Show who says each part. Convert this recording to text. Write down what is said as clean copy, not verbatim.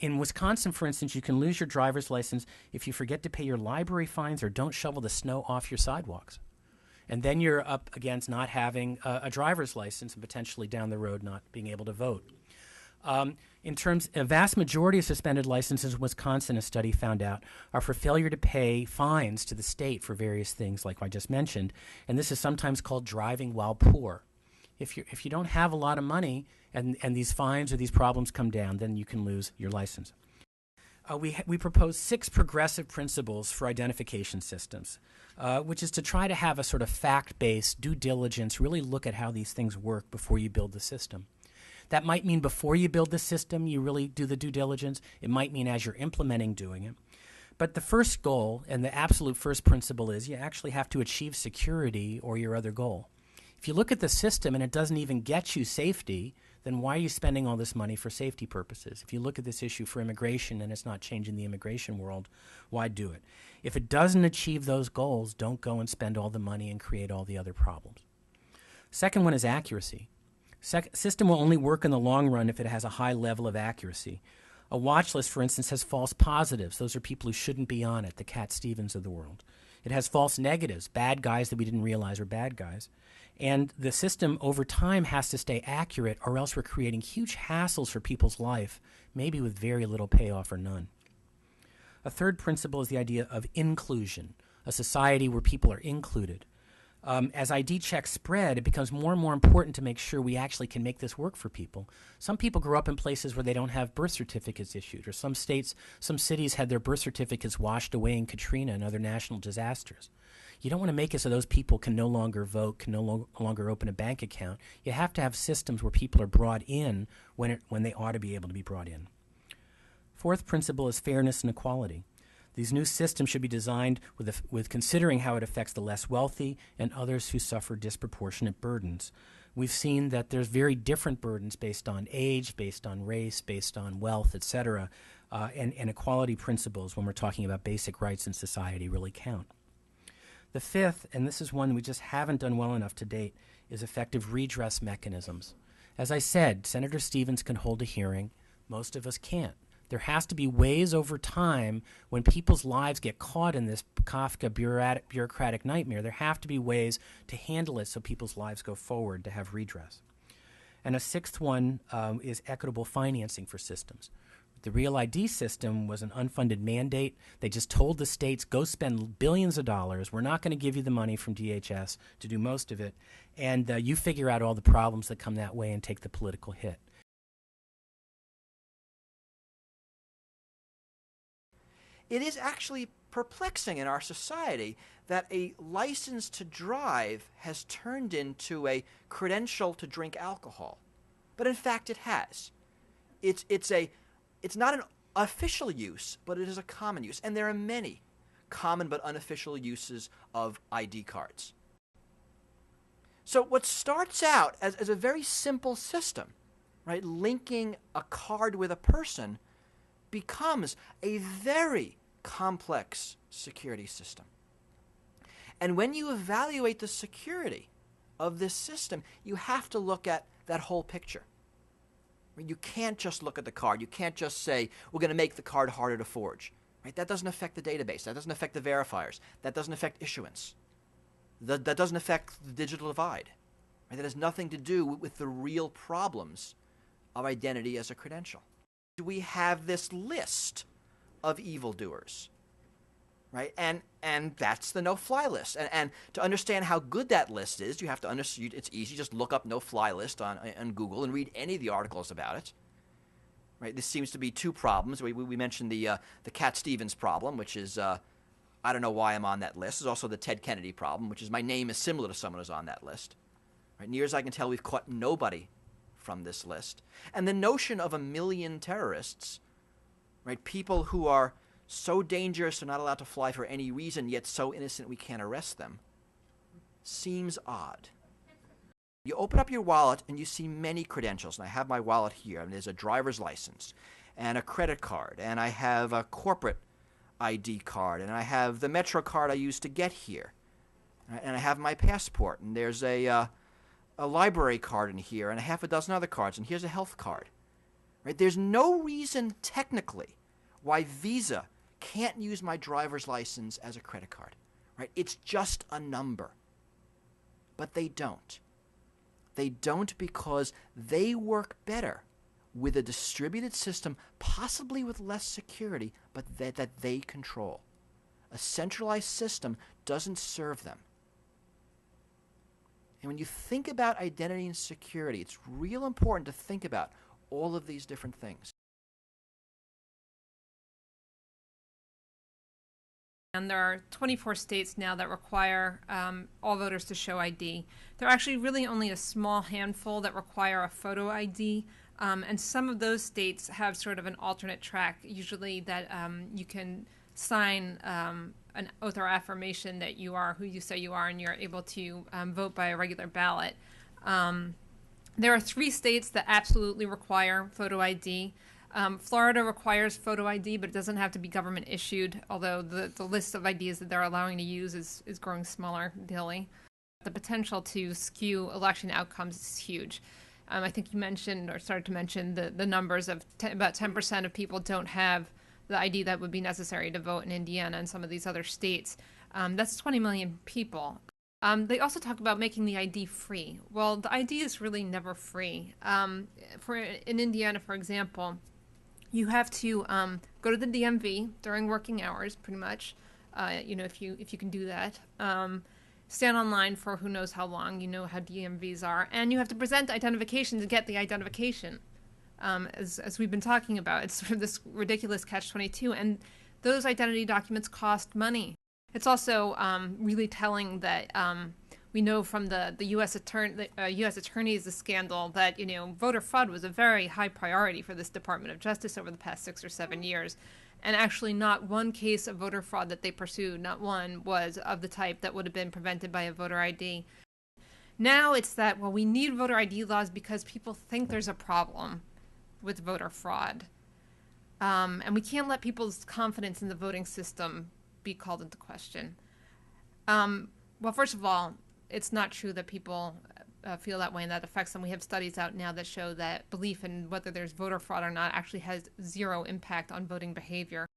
Speaker 1: In Wisconsin, for instance, you can lose your driver's license if you forget to pay your library fines or don't shovel the snow off your sidewalks. And then you're up against not having a driver's license and potentially down the road not being able to vote. In terms, a vast majority of suspended licenses in Wisconsin, a study found out, are for failure to pay fines to the state for various things like I just mentioned. And this is sometimes called driving while poor. If you don't have a lot of money and these fines or these problems come down, then you can lose your license. We propose 6 progressive principles for identification systems, which is to try to have a sort of fact-based due diligence, really look at how these things work before you build the system. That might mean before you build the system, you really do the due diligence. It might mean as you're implementing, doing it. But the first goal and the absolute first principle is you actually have to achieve security or your other goal. If you look at the system and it doesn't even get you safety, then why are you spending all this money for safety purposes? If you look at this issue for immigration and it's not changing the immigration world, why do it? If it doesn't achieve those goals, don't go and spend all the money and create all the other problems. Second one is accuracy. System will only work in the long run if it has a high level of accuracy. A watch list, for instance, has false positives. Those are people who shouldn't be on it, the Cat Stevens of the world. It has false negatives, bad guys that we didn't realize were bad guys. And the system over time has to stay accurate, or else we're creating huge hassles for people's life, maybe with very little payoff or none. A third principle is the idea of inclusion, a society where people are included. As ID checks spread, it becomes more and more important to make sure we actually can make this work for people. Some people grow up in places where they don't have birth certificates issued, or some cities had their birth certificates washed away in Katrina and other national disasters. You don't want to make it so those people can no longer vote, can no longer open a bank account. You have to have systems where people are brought in when they ought to be able to be brought in. Fourth principle is fairness and equality. These new systems should be designed with considering how it affects the less wealthy and others who suffer disproportionate burdens. We've seen that there's very different burdens based on age, based on race, based on wealth, etc., and equality principles when we're talking about basic rights in society really count. The fifth, and this is one we just haven't done well enough to date, is effective redress mechanisms. As I said, Senator Stevens can hold a hearing. Most of us can't. There has to be ways over time when people's lives get caught in this Kafka bureaucratic nightmare, there have to be ways to handle it so people's lives go forward to have redress. And a sixth one is equitable financing for systems. The Real ID system was an unfunded mandate. They just told the states, go spend billions of dollars. We're not going to give you the money from DHS to do most of it. And you figure out all the problems that come that way and take the political hit.
Speaker 2: It is actually perplexing in our society that a license to drive has turned into a credential to drink alcohol. But in fact, it has. It's not an official use, but it is a common use. And there are many common but unofficial uses of ID cards. So what starts out as a very simple system, right, linking a card with a person, becomes a very complex security system. And when you evaluate the security of this system, you have to look at that whole picture. You can't just look at the card. You can't just say, we're going to make the card harder to forge. Right? That doesn't affect the database. That doesn't affect the verifiers. That doesn't affect issuance. That doesn't affect the digital divide. Right? That has nothing to do with the real problems of identity as a credential. We have this list of evildoers, right? And that's the no-fly list. And to understand how good that list is, you have to understand. It's easy. Just look up no-fly list on Google and read any of the articles about it. Right? This seems to be two problems. We mentioned the Cat Stevens problem, which is I don't know why I'm on that list. There's also the Ted Kennedy problem, which is my name is similar to someone who's on that list. Right? Near as I can tell, we've caught nobody from this list. And the notion of 1 million terrorists, right? People who are so dangerous they're not allowed to fly for any reason, yet so innocent we can't arrest them, seems odd. You open up your wallet and you see many credentials. And I have my wallet here. And there's a driver's license and a credit card. And I have a corporate ID card. And I have the Metro card I used to get here. And I have my passport. And there's a library card in here and a half a dozen other cards. And here's a health card. right? There's no reason technically why Visa can't use my driver's license as a credit card, right? It's just a number. But they don't. They don't because they work better with a distributed system, possibly with less security, but that they control. A centralized system doesn't serve them. And when you think about identity and security, it's real important to think about all of these different things.
Speaker 3: And there are 24 states now that require all voters to show ID. There are actually really only a small handful that require a photo ID. And some of those states have sort of an alternate track, usually that you can sign an oath or affirmation that you are who you say you are, and you're able to vote by a regular ballot. There are 3 states that absolutely require photo ID. Florida requires photo ID, but it doesn't have to be government issued, although the list of IDs that they're allowing to use is growing smaller daily. The potential to skew election outcomes is huge. I think you mentioned or started to mention the numbers of about 10% of people don't have the ID that would be necessary to vote in Indiana and some of these other states. That's 20 million people. They also talk about making the ID free. Well, the ID is really never free. In Indiana, for example, you have to go to the DMV during working hours, pretty much. If you can do that. Stand online for who knows how long. You know how DMVs are, and you have to present identification to get the identification. As we've been talking about, it's sort of this ridiculous catch-22, and those identity documents cost money. It's also really telling that we know from the U.S. Attorney's scandal that voter fraud was a very high priority for this Department of Justice over the past 6 or 7 years, and actually not one case of voter fraud that they pursued, not one, was of the type that would have been prevented by a voter ID. Now it's that we need voter ID laws because people think there's a problem with voter fraud, and we can't let people's confidence in the voting system be called into question. Well, first of all, it's not true that people feel that way and that affects them. We have studies out now that show that belief in whether there's voter fraud or not actually has zero impact on voting behavior.